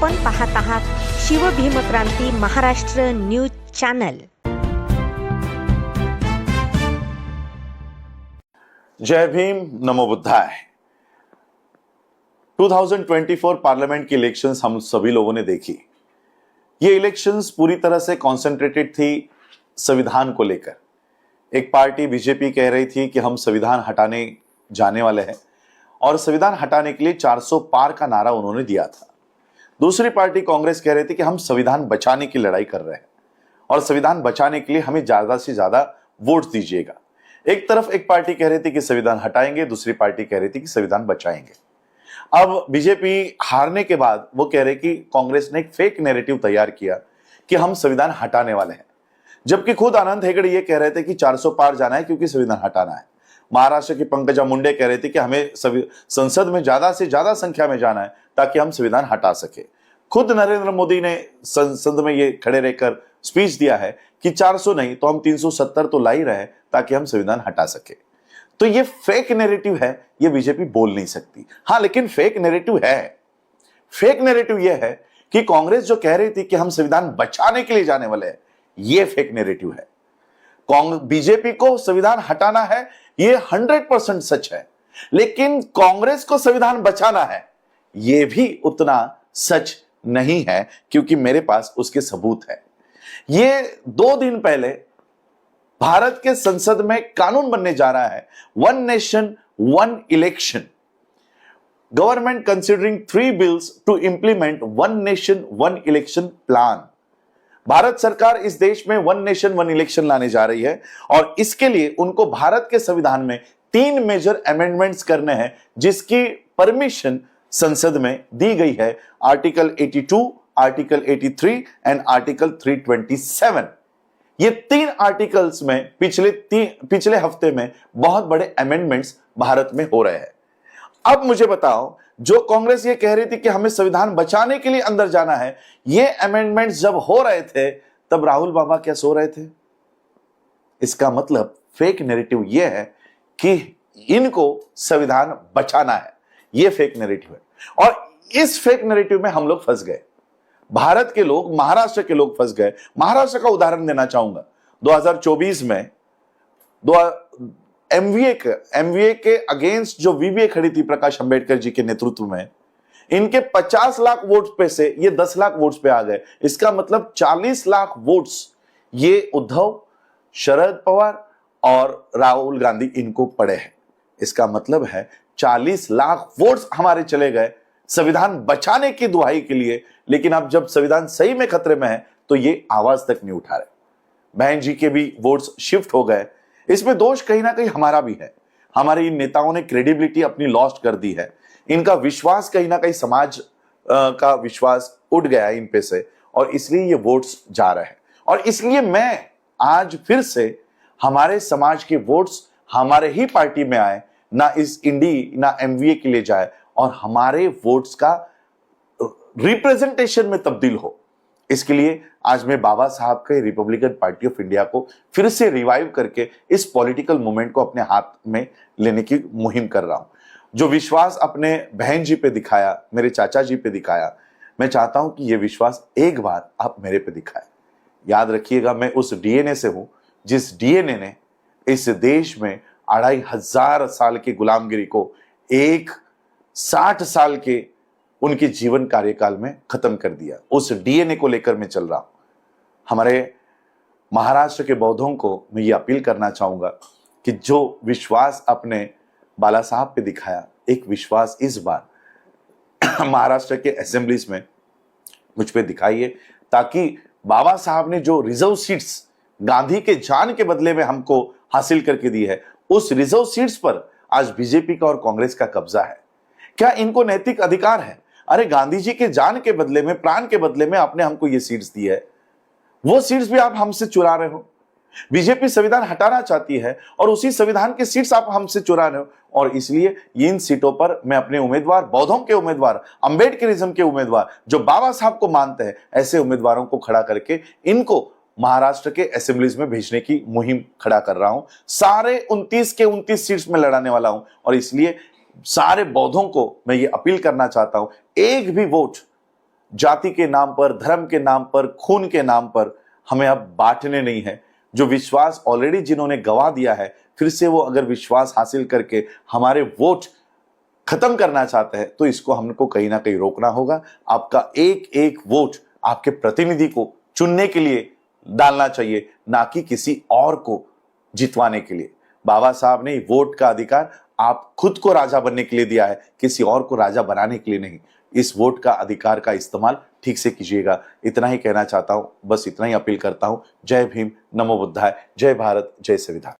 आपण पाहत आहात शिवभीमक्रांती महाराष्ट्र न्यूज चॅनल। जय भीम, नमो बुद्धाय। 2024 पार्लियामेंट की इलेक्शंस हम सभी लोगों ने देखी। ये इलेक्शंस पूरी तरह से कॉन्सेंट्रेटेड थी संविधान को लेकर। एक पार्टी बीजेपी कह रही थी कि हम संविधान हटाने जाने वाले हैं और संविधान हटाने के लिए 400 पार का नारा उन्होंने दिया था। दूसरी पार्टी कांग्रेस कह रही थी कि हम संविधान बचाने की लड़ाई कर रहे हैं और संविधान बचाने के लिए हमें ज्यादा से ज्यादा वोट दीजिएगा। एक तरफ एक पार्टी कह रही थी कि संविधान हटाएंगे, दूसरी पार्टी कह रही थी कि संविधान बचाएंगे। अब बीजेपी हारने के बाद वो कह रहे कि कांग्रेस ने एक फेक नैरेटिव तैयार किया कि हम संविधान हटाने वाले हैं, जबकि खुद आनंद हेगड़े ये कह रहे थे कि 400 पार जाना है क्योंकि संविधान हटाना है। महाराष्ट्र की पंकजा मुंडे कह रहे थे कि हमें संसद में ज्यादा से ज्यादा संख्या में जाना है ताकि हम संविधान हटा सके। खुद नरेंद्र मोदी ने संसद में ये खड़े रहकर स्पीच दिया है कि 400 नहीं तो हम 370 तो ला ही रहे ताकि हम संविधान हटा सके। तो ये फेक नैरेटिव है, ये बीजेपी बोल नहीं सकती। हाँ, लेकिन फेक नैरेटिव है। फेक नैरेटिव ये है कि कांग्रेस जो कह रही थी कि हम संविधान बचाने के लिए जाने वाले हैं, ये फेक नैरेटिव है। बीजेपी को संविधान हटाना है, ये 100% सच है, लेकिन कांग्रेस को संविधान बचाना है, ये भी उतना सच नहीं है, क्योंकि मेरे पास उसके सबूत है। ये 2 दिन पहले भारत के संसद में कानून बनने जा रहा है, one nation one election. Government considering 3 bills to implement one nation one election plan. Bharat सरकार इस देश में वन नेशन वन इलेक्शन लाने जा रही है और इसके लिए उनको भारत के संविधान में 3 मेजर अमेंडमेंट्स करने हैं, जिसकी परमिशन संसद में दी गई है। Article 82, article 83 and article 327। ये 3 आर्टिकल्स में पिछले हफ्ते में बहुत बड़े अमेंडमेंट्स भारत में हो रहे हैं। अब मुझे बताओ, जो कांग्रेस ये कह रही थी कि हमें संविधान बचाने के लिए अंदर जाना है, ये अमेंडमेंट्स जब हो रहे थे तब राहुल बाबा क्या सो रहे थे? इसका मतलब फेक नैरेटिव ये है कि इनको संविधान बचाना है। ये फेक नैरेटिव है और इस फेक नैरेटिव में हम लोग फंस गए। भारत के लोग, महाराष्ट्र के लोग फंस गए। महाराष्ट्र का उदाहरण देना चाहूंगा। 2024 में एमवीए के अगेंस्ट जो वीवीए खड़ी थी प्रकाश अंबेडकर जी के नेतृत्व में, इनके 50 लाख वोट पे से ये 10 लाख वोट्स पे आ गए। इसका मतलब 40 लाख वोट्स ये उद्धव, शरद पवार और राहुल गांधी इनको पड़े हैं। इसका मतलब है 40 लाख वोट्स हमारे चले गए संविधान बचाने की दुहाई के लिए। लेकिन अब जब संविधान सही में खतरे में है तो ये आवाज तक नहीं उठा रहे। बहन जी के भी वोट्स शिफ्ट हो गए। इसमें दोष कहीं ना कहीं हमारा भी है। हमारे इन नेताओं ने क्रेडिबिलिटी अपनी लॉस्ट कर दी है। इनका विश्वास कहीं ना कहीं समाज का विश्वास उठ गया है इन पे से, और इसलिए ये वोट्स जा रहे हैं। और इसलिए मैं आज फिर से हमारे समाज के वोट्स हमारे ही पार्टी में आए, ना इस इंडी ना एमवीए के लिए जाए, और हमारे वोट्स का रिप्रेजेंटेशन में तब्दील हो। इसके लिए आज मैं बाबा साहब के रिपब्लिकन पार्टी ऑफ इंडिया को फिर से रिवाइव करके इस पॉलिटिकल मूवमेंट को अपने हाथ में लेने की मुहिम कर रहा हूं। जो विश्वास अपने बहन जी पे दिखाया, मेरे चाचा जी पे दिखाया, मैं चाहता हूं कि यह विश्वास एक बार आप मेरे पे दिखाए। याद रखिएगा, मैं उस डीएनए से हूं जिस डीएनए ने इस देश में 2500 साल की गुलामगिरी को 60 साल के उनके जीवन कार्यकाल में खत्म कर दिया। उस डीएनए को लेकर मैं चल रहा हूं। हमारे महाराष्ट्र के बौद्धों को मैं ये अपील करना चाहूंगा कि जो विश्वास अपने बाला साहब पे दिखाया, एक विश्वास इस बार महाराष्ट्र के असेंबलीज में मुझ पे दिखाइए, ताकि बाबा साहब ने जो रिजर्व सीट्स गांधी के जान के बदले में हमको हासिल करके दी है, उस रिजर्व सीट्स पर आज बीजेपी का और कांग्रेस का कब्जा है। क्या इनको नैतिक अधिकार है? अरे गांधी जी के जान के बदले में, प्राण के बदले में आपने हमको ये सीट्स दी है, वो सीट्स भी आप हमसे चुरा रहे हो। बीजेपी संविधान हटाना चाहती है और उसी संविधान के सीट्स आप हमसे चुरा रहे हो। और इसलिए इन सीटों पर मैं अपने उम्मीदवार, बौद्धों के उम्मीदवार, अंबेडकरिज्म के उम्मीदवार, जो बाबा साहब को मानते हैं, ऐसे उम्मीदवारों को खड़ा करके इनको महाराष्ट्र के असेंबलीज में भेजने की मुहिम खड़ा कर रहा हूं। सारे 29 के 29 सीट्स में लड़ाने वाला हूं और इसलिए सारे बौद्धों को मैं ये अपील करना चाहता हूं, एक भी वोट जाति के नाम पर, धर्म के नाम पर, खून के नाम पर हमें अब बांटने नहीं है। जो विश्वास ऑलरेडी जिन्होंने गंवा दिया है, फिर से वो अगर विश्वास हासिल करके हमारे वोट खत्म करना चाहते हैं तो इसको हमको कहीं ना कहीं रोकना होगा। आपका एक एक वोट आपके प्रतिनिधि को चुनने के लिए डालना चाहिए, ना कि किसी और को जितवाने के लिए। बाबा साहब ने वोट का अधिकार आप खुद को राजा बनने के लिए दिया है, किसी और को राजा बनाने के लिए नहीं। इस वोट का अधिकार का इस्तेमाल ठीक से कीजिएगा। इतना ही कहना चाहता हूं, बस इतना ही अपील करता हूं। जय भीम, नमो बुद्धाय, जय भारत, जय संविधान।